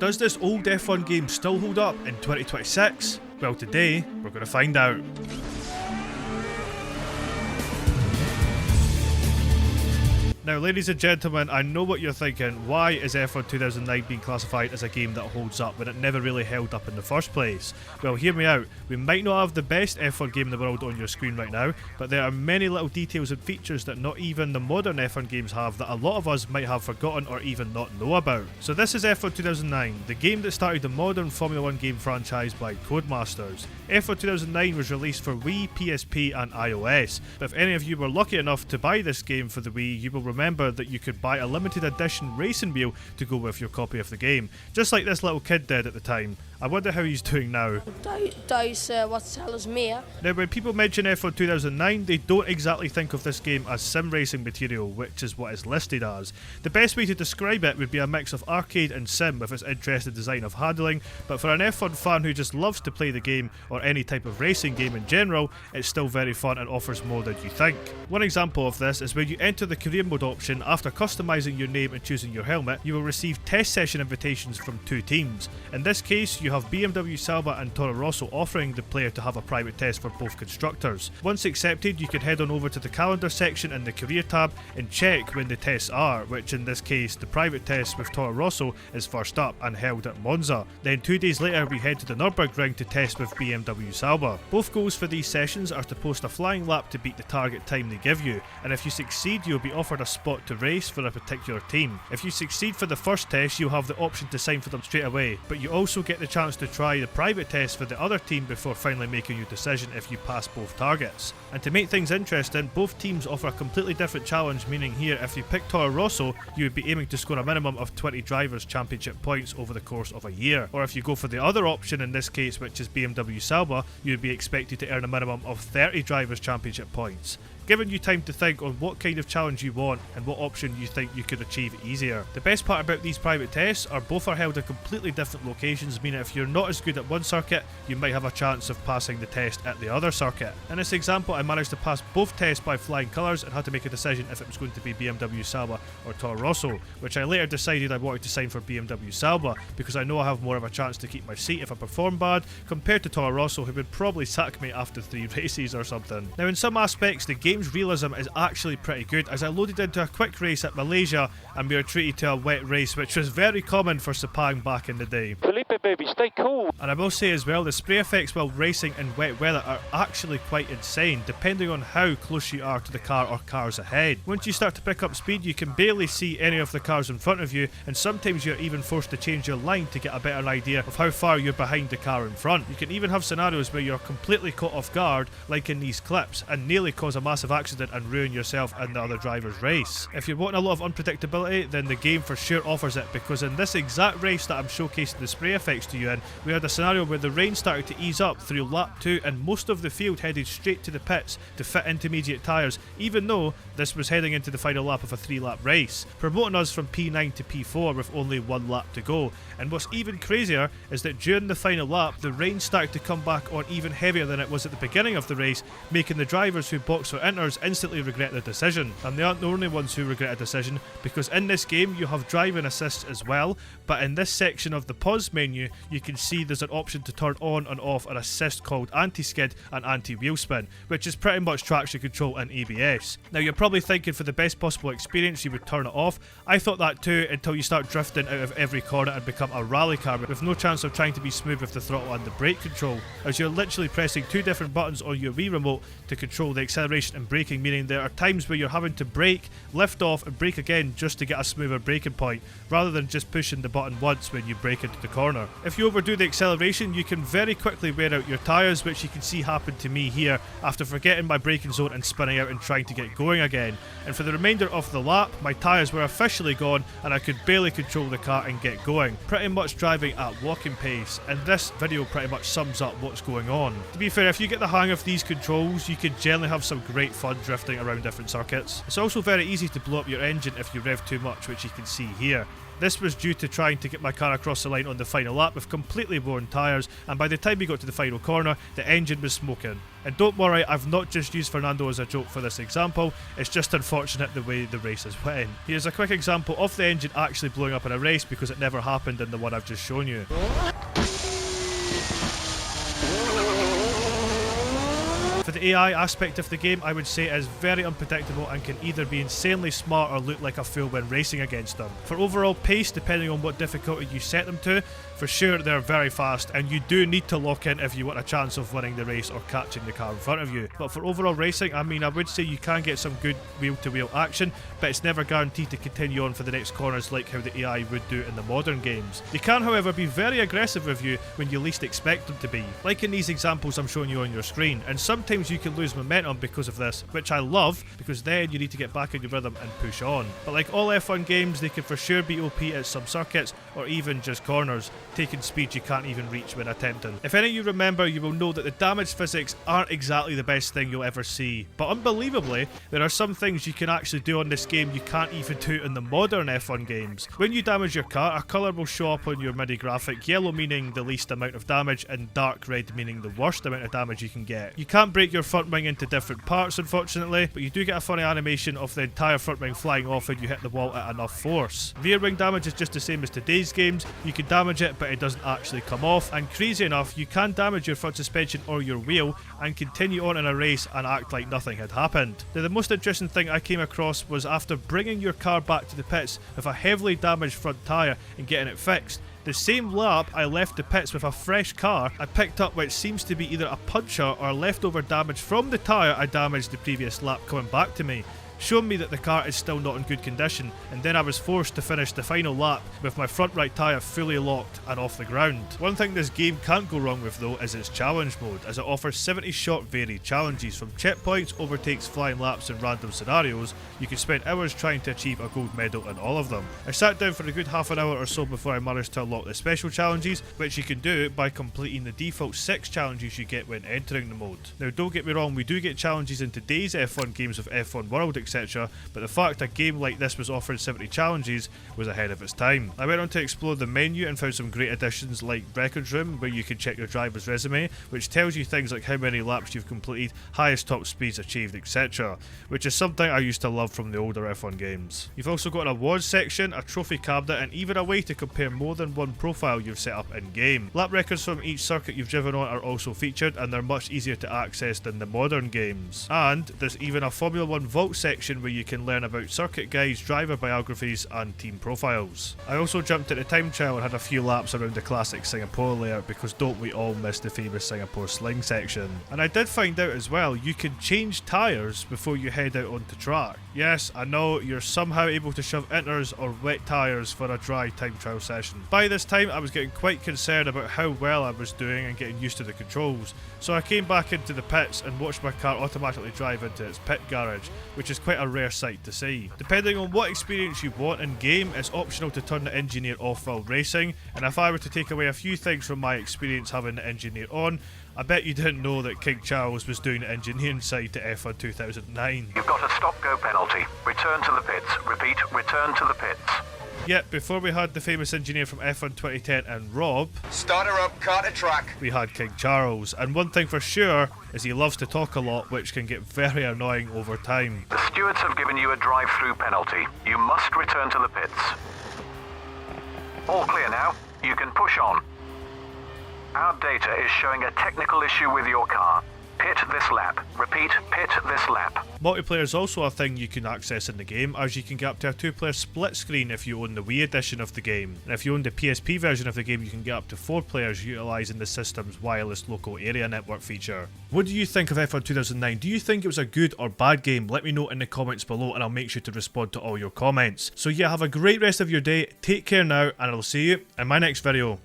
Does this old F1 game still hold up in 2026? Well, today, we're going to find out. Now, ladies and gentlemen, I know what you're thinking. Why is F1 2009 being classified as a game that holds up when it never really held up in the first place? Well, hear me out. We might not have the best F1 game in the world on your screen right now, but there are many little details and features that not even the modern F1 games have that a lot of us might have forgotten or even not know about. So this is F1 2009, the game that started the modern Formula 1 game franchise by Codemasters. F1 2009 was released for Wii, PSP and iOS, but if any of you were lucky enough to buy this game for the Wii, you will remember that you could buy a limited edition racing wheel to go with your copy of the game, just like this little kid did at the time. I wonder how he's doing now. Wat zelfs meer. Now, when people mention F1 2009, they don't exactly think of this game as sim racing material, which is what it's listed as. The best way to describe it would be a mix of arcade and sim with its interesting design of handling, but for an F1 fan who just loves to play the game, or any type of racing game in general, it's still very fun and offers more than you think. One example of this is when you enter the career mode option. After customizing your name and choosing your helmet, you will receive test session invitations from two teams. In this case, you have BMW Sauber and Toro Rosso offering the player to have a private test for both constructors. Once accepted, you can head on over to the calendar section in the career tab and check when the tests are, which in this case, the private test with Toro Rosso is first up and held at Monza. Then 2 days later, we head to the Nürburgring to test with BMW Sauber. Both goals for these sessions are to post a flying lap to beat the target time they give you, and if you succeed, you'll be offered a spot to race for a particular team. If you succeed for the first test, you'll have the option to sign for them straight away, but you also get the chance to try the private test for the other team before finally making your decision if you pass both targets. And to make things interesting, both teams offer a completely different challenge, meaning here if you pick Toro Rosso, you would be aiming to score a minimum of 20 drivers' championship points over the course of a year. Or if you go for the other option in this case, which is BMW Sauber, you would be expected to earn a minimum of 30 drivers' championship points, giving you time to think on what kind of challenge you want and what option you think you could achieve easier. The best part about these private tests are both are held at completely different locations, meaning if you're not as good at one circuit, you might have a chance of passing the test at the other circuit. In this example, I managed to pass both tests by flying colours and had to make a decision if it was going to be BMW Sauber or Toro Rosso, which I later decided I wanted to sign for BMW Sauber because I know I have more of a chance to keep my seat if I perform bad compared to Toro Rosso, who would probably sack me after 3 races or something. Now, in some aspects, the game's realism is actually pretty good, as I loaded into a quick race at Malaysia and we were treated to a wet race, which was very common for Sepang back in the day. Felipe, baby, stay cool. And I will say as well, the spray effects while racing in wet weather are actually quite insane, depending on how close you are to the car or cars ahead. Once you start to pick up speed, you can barely see any of the cars in front of you, and sometimes you're even forced to change your line to get a better idea of how far you're behind the car in front. You can even have scenarios where you're completely caught off guard, like in these clips, and nearly cause a massive accident and ruin yourself and the other driver's race. If you're wanting a lot of unpredictability, then the game for sure offers it, because in this exact race that I'm showcasing the spray effects to you in, we had a scenario where the rain started to ease up through lap 2 and most of the field headed straight to the pits to fit intermediate tyres, even though this was heading into the final lap of a 3-lap race, promoting us from P9 to P4 with only 1 lap to go. And what's even crazier is that during the final lap, the rain started to come back on even heavier than it was at the beginning of the race, making the drivers who box for inters instantly regret their decision. And they aren't the only ones who regret a decision, because in this game you have driving assists as well, but in this section of the pause menu you can see there's an option to turn on and off an assist called anti-skid and anti-wheel spin, which is pretty much traction control and ABS. Now, you're probably thinking for the best possible experience you would turn it off. I thought that too, until you start drifting out of every corner and become a rally car with no chance of trying to be smooth with the throttle and the brake control, as you're literally pressing 2 different buttons on your Wii remote to control the acceleration and braking, meaning there are times where you're having to brake, lift off and brake again just to get a smoother braking point, rather than just pushing the button once when you brake into the corner. If you overdo the acceleration, you can very quickly wear out your tyres, which you can see happen to me here after forgetting my braking zone and spinning out and trying to get going again. And for the remainder of the lap, my tyres were officially gone and I could barely control the car and get going, pretty much driving at walking pace, and this video pretty much sums up what's going on. To be fair, if you get the hang of these controls, you can generally have some great fun drifting around different circuits. It's also very easy to blow up your engine if you rev too much, which you can see here. This was due to trying to get my car across the line on the final lap with completely worn tyres, and by the time we got to the final corner, the engine was smoking. And don't worry, I've not just used Fernando as a joke for this example, it's just unfortunate the way the races went. Here's a quick example of the engine actually blowing up in a race because it never happened in the one I've just shown you. For the AI aspect of the game, I would say it is very unpredictable and can either be insanely smart or look like a fool when racing against them. For overall pace, depending on what difficulty you set them to, for sure they're very fast and you do need to lock in if you want a chance of winning the race or catching the car in front of you. But for overall racing, I mean, I would say you can get some good wheel-to-wheel action, but it's never guaranteed to continue on for the next corners like how the AI would do in the modern games. They can, however, be very aggressive with you when you least expect them to be, like in these examples I'm showing you on your screen, and sometimes you can lose momentum because of this, which I love, because then you need to get back in your rhythm and push on. But like all F1 games, they can for sure be OP at some circuits, or even just corners, taking speeds you can't even reach when attempting. If any of you remember, you will know that the damage physics aren't exactly the best thing you'll ever see, but unbelievably, there are some things you can actually do on this game you can't even do in the modern F1 games. When you damage your car, a colour will show up on your MIDI graphic, yellow meaning the least amount of damage, and dark red meaning the worst amount of damage you can get. You can't break your front wing into different parts, unfortunately, but you do get a funny animation of the entire front wing flying off when you hit the wall at enough force. Rear wing damage is just the same as today's games. You can damage it, but it doesn't actually come off, and crazy enough, you can damage your front suspension or your wheel and continue on in a race and act like nothing had happened. Now, the most interesting thing I came across was after bringing your car back to the pits with a heavily damaged front tyre and getting it fixed. The same lap I left the pits with a fresh car, I picked up what seems to be either a puncture or leftover damage from the tyre I damaged the previous lap coming back to me, showing me that the car is still not in good condition, and then I was forced to finish the final lap with my front right tyre fully locked and off the ground. One thing this game can't go wrong with though is its challenge mode, as it offers 70 short varied challenges from checkpoints, overtakes, flying laps and random scenarios. You can spend hours trying to achieve a gold medal in all of them. I sat down for a good half an hour or so before I managed to unlock the special challenges, which you can do by completing the default 6 challenges you get when entering the mode. Now don't get me wrong, we do get challenges in today's F1 games with F1 World etc, but the fact a game like this was offering 70 challenges was ahead of its time. I went on to explore the menu and found some great additions like Records Room, where you can check your driver's resume, which tells you things like how many laps you've completed, highest top speeds achieved, etc, which is something I used to love from the older F1 games. You've also got an awards section, a trophy cabinet, and even a way to compare more than one profile you've set up in game. Lap records from each circuit you've driven on are also featured, and they're much easier to access than the modern games. And there's even a Formula 1 vault section where you can learn about circuit guides, driver biographies and team profiles. I also jumped into time trial and had a few laps around the classic Singapore layout, because don't we all miss the famous Singapore sling section. And I did find out as well, you can change tyres before you head out onto track. Yes, I know, you're somehow able to shove inters or wet tyres for a dry time trial session. By this time I was getting quite concerned about how well I was doing and getting used to the controls, so I came back into the pits and watched my car automatically drive into its pit garage, which is quite a rare sight to see. Depending on what experience you want in game, it's optional to turn the engineer off while racing, and if I were to take away a few things from my experience having the engineer on, I bet you didn't know that King Charles was doing the engineering side to F1 2009. You've got a stop-go penalty. Return to the pits. Repeat, return to the pits. Yet, before we had the famous engineer from F1 2010 and Rob, Start her up, car to track. we had King Charles, and one thing for sure is he loves to talk a lot, which can get very annoying over time. The stewards have given you a drive-through penalty. You must return to the pits. All clear now. You can push on. Our data is showing a technical issue with your car. Pit this lap. Repeat, pit this lap. Multiplayer is also a thing you can access in the game, as you can get up to a 2-player split screen if you own the Wii edition of the game. And if you own the PSP version of the game, you can get up to 4 players utilising the system's wireless local area network feature. What do you think of F1 2009? Do you think it was a good or bad game? Let me know in the comments below and I'll make sure to respond to all your comments. So yeah, have a great rest of your day, take care now, and I'll see you in my next video.